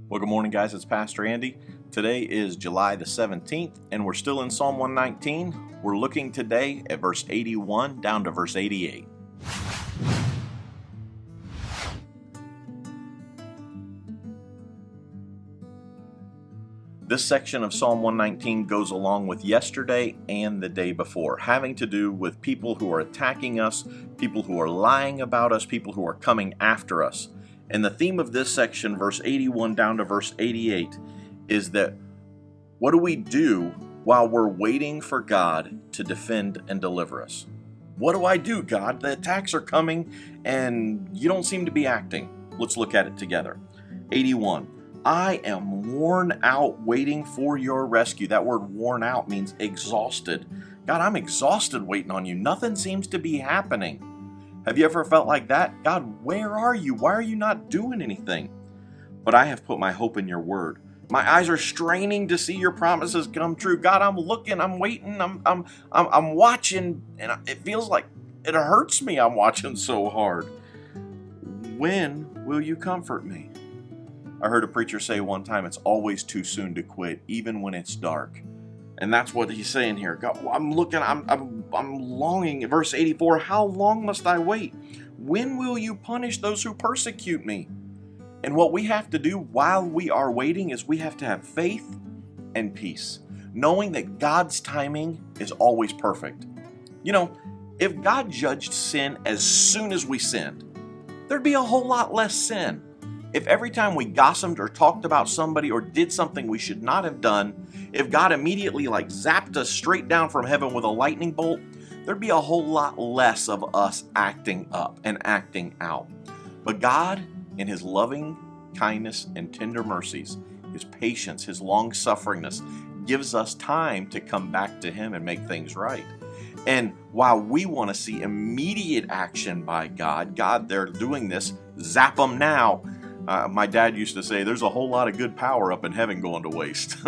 Well, good morning, guys. It's Pastor Andy. Today is July the 17th, and we're still in Psalm 119. We're looking today at verse 81 down to verse 88. This section of Psalm 119 goes along with yesterday and the day before, having to do with people who are attacking us, people who are lying about us, people who are coming after us. And the theme of this section, verse 81 down to verse 88, is that what do we do while we're waiting for God to defend and deliver us? What do I do, God? The attacks are coming and you don't seem to be acting. Let's look at it together. 81. I am worn out waiting for your rescue. That word worn out means exhausted. God, I'm exhausted waiting on you. Nothing seems to be happening. Have you ever felt like that? God, where are you? Why are you not doing anything? But I have put my hope in your word. My eyes are straining to see your promises come true. God, I'm looking, I'm waiting, I'm watching, and it feels like it hurts me. I'm watching so hard. When will you comfort me? I heard a preacher say one time, it's always too soon to quit, even when it's dark. And that's what he's saying here. God, I'm looking, I'm longing. Verse 84, how long must I wait? When will you punish those who persecute me? And what we have to do while we are waiting is we have to have faith and peace, knowing that God's timing is always perfect. You know, if God judged sin as soon as we sinned, there'd be a whole lot less sin. If every time we gossiped or talked about somebody or did something we should not have done, if God immediately zapped us straight down from heaven with a lightning bolt, there'd be a whole lot less of us acting up and acting out. But God, in His loving kindness and tender mercies, His patience, His long-sufferingness, gives us time to come back to Him and make things right. And while we want to see immediate action by God, they're doing this, zap them now. My dad used to say, there's a whole lot of good power up in heaven going to waste.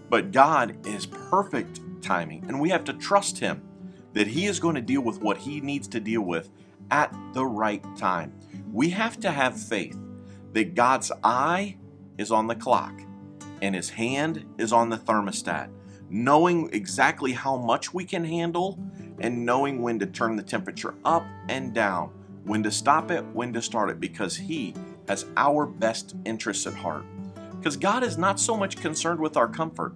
But God is perfect timing, and we have to trust Him that He is going to deal with what He needs to deal with at the right time. We have to have faith that God's eye is on the clock and His hand is on the thermostat, knowing exactly how much we can handle and knowing when to turn the temperature up and down, when to stop it, when to start it, because He has our best interests at heart. Because God is not so much concerned with our comfort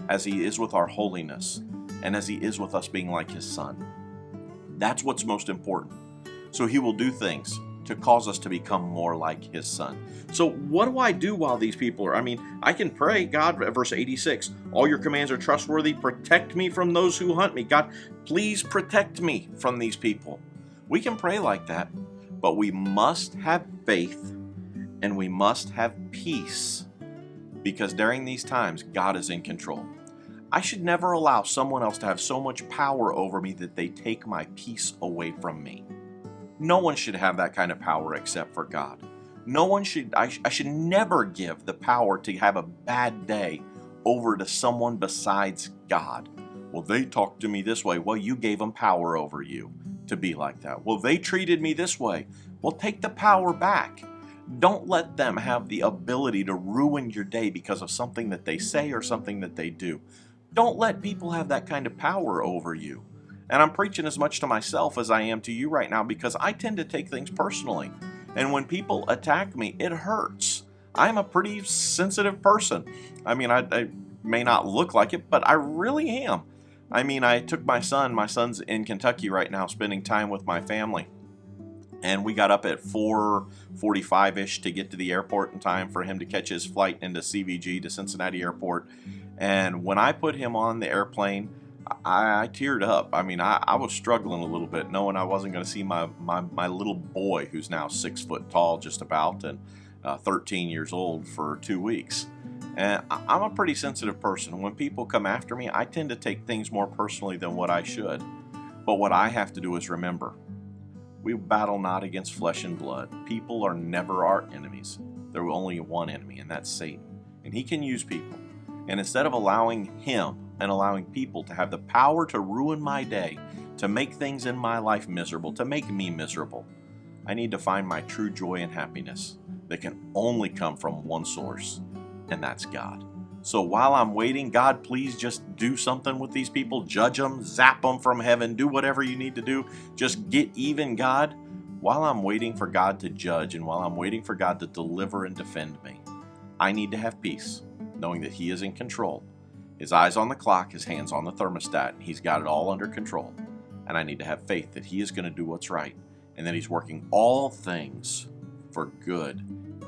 as He is with our holiness and as He is with us being like His Son. That's what's most important. So He will do things to cause us to become more like His Son. So what do I do while these people are, I can pray, God, verse 86, all your commands are trustworthy, protect me from those who hunt me. God, please protect me from these people. We can pray like that, but we must have faith and we must have peace, because during these times, God is in control. I should never allow someone else to have so much power over me that they take my peace away from me. No one should have that kind of power except for God. I should never give the power to have a bad day over to someone besides God. Well, they talked to me this way. Well, you gave them power over you to be like that. Well, they treated me this way. Well, take the power back. Don't let them have the ability to ruin your day because of something that they say or something that they do. Don't let people have that kind of power over you. And I'm preaching as much to myself as I am to you right now, because I tend to take things personally. And when people attack me, it hurts. I'm a pretty sensitive person. I may not look like it, but I really am. I took my son's in Kentucky right now, spending time with my family. And we got up at 4:45-ish to get to the airport in time for him to catch his flight into CVG, to Cincinnati Airport. And when I put him on the airplane, I teared up. I was struggling a little bit, knowing I wasn't going to see my little boy, who's now 6 foot tall just about, and 13 years old, for 2 weeks. And I'm a pretty sensitive person. When people come after me, I tend to take things more personally than what I should. But what I have to do is remember, we battle not against flesh and blood. People are never our enemies. There's only one enemy, and that's Satan. And he can use people. And instead of allowing him and allowing people to have the power to ruin my day, to make things in my life miserable, to make me miserable, I need to find my true joy and happiness that can only come from one source, and that's God. So while I'm waiting, God, please just do something with these people. Judge them, zap them from heaven, do whatever you need to do. Just get even, God. While I'm waiting for God to judge and while I'm waiting for God to deliver and defend me, I need to have peace, knowing that He is in control. His eyes on the clock, His hands on the thermostat, and He's got it all under control. And I need to have faith that He is going to do what's right and that He's working all things for good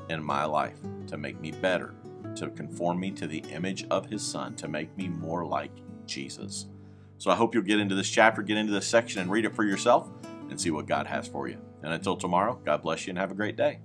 in my life to make me better, to conform me to the image of His Son, to make me more like Jesus. So I hope you'll get into this chapter, get into this section, and read it for yourself and see what God has for you. And until tomorrow, God bless you and have a great day.